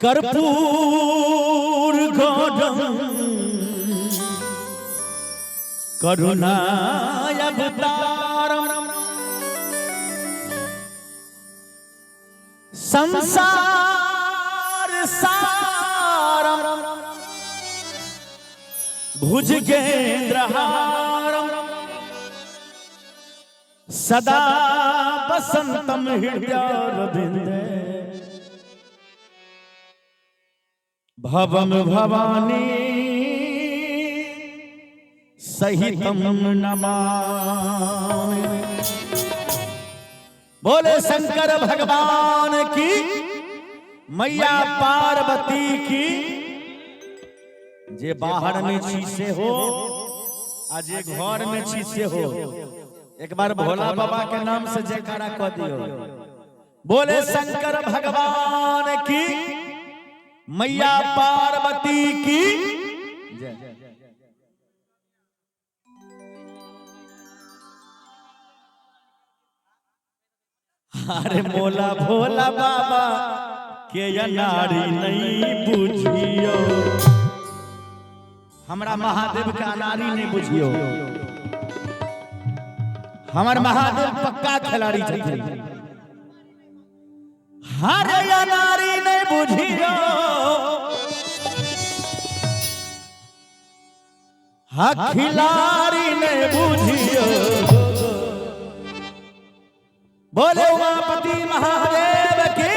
कर्पूर गौरम करुणावतारम संसार सारम भुजगेन्द्रहारम सदा वसंतम हृदयारविंदे भवम भवानी सहितम नमामि। बोले शंकर भगवान की, मैया पार्वती की। जे बाहर में छीसे हो आज घर में छीसे हो, एक बार भोला बाबा के नाम से जयकारा कर दियो। बोले शंकर भगवान की, मैया पार्वती की जय। अरे मोला भोला बाबा के नारी नहीं बुझियो, हमरा महादेव का नारी नहीं बुझियो। हमार महादेव पक्का खिलाड़ी थे। हरे नारी नहीं बुझियो, हाँ खिलाड़ी नहीं बुझियो। बोले उमापति महादेव की,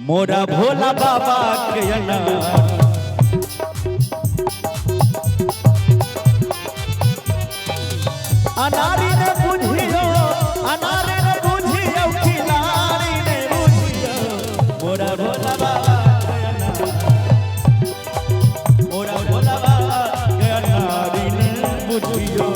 मोरा भोला बाबा के अनारी ने बुझियो, अनारी ने बुझियो, खिलाड़ी ने बुझियो। मोरा भोला बाबा के मोरा भोला बाबा के अनारी ने बुझियो।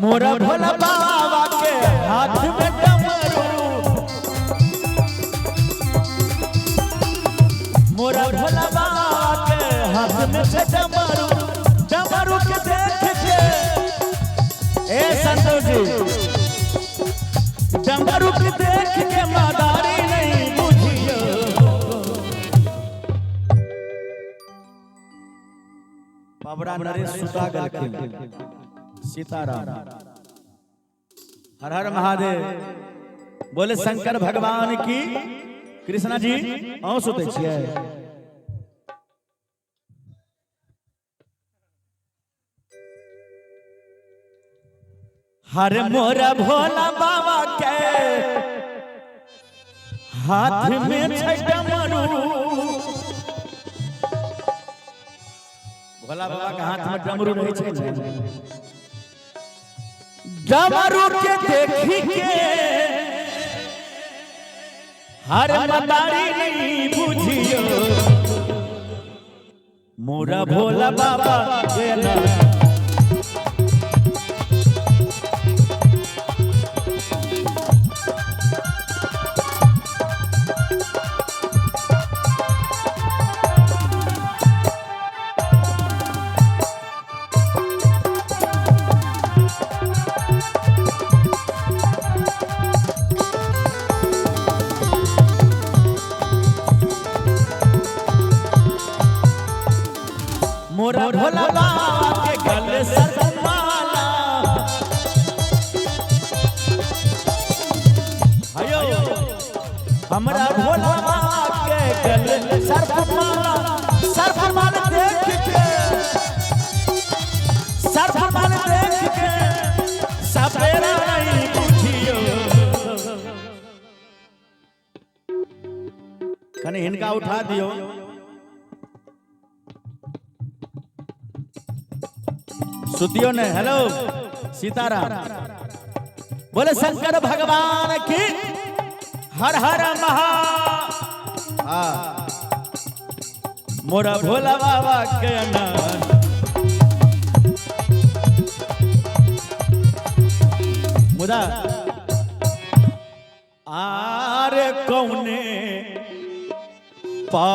मोरा भोला बाबा के हाथ में डमरू, मोरा भोला बाबा के हाथ में से डमरू। डमरू के देख के ए संतोष जी, डमरू के देख के मदारी नहीं बुझियो। बाबरा नरेश सुता गलखिन। सीताराम हर हर महादेव। बोले शंकर भगवान की। कृष्णा जी अहूँ सुते छियै। हर मोरा भोला बाबा के हाथ में छै डमरू। भोला बाबा के हाथ में डमरू नहीं छै। डमरू के देखी के हर मदारी नहीं बुझियो। मोरा भोला बाबा के मोरा भोला बाबा के गले सर माला। आयो हमरा भोला बाबा के गले सर माला। सर माला देख के, सर माला देख के सपेरा नहीं बुझियो। कने इनका उठा दियो। सुतियो ने हेलो सीताराम। बोले शंकर भगवान की हर हर महा। मोरा भोला बाबा के अनंत मुदा आरे कौने पा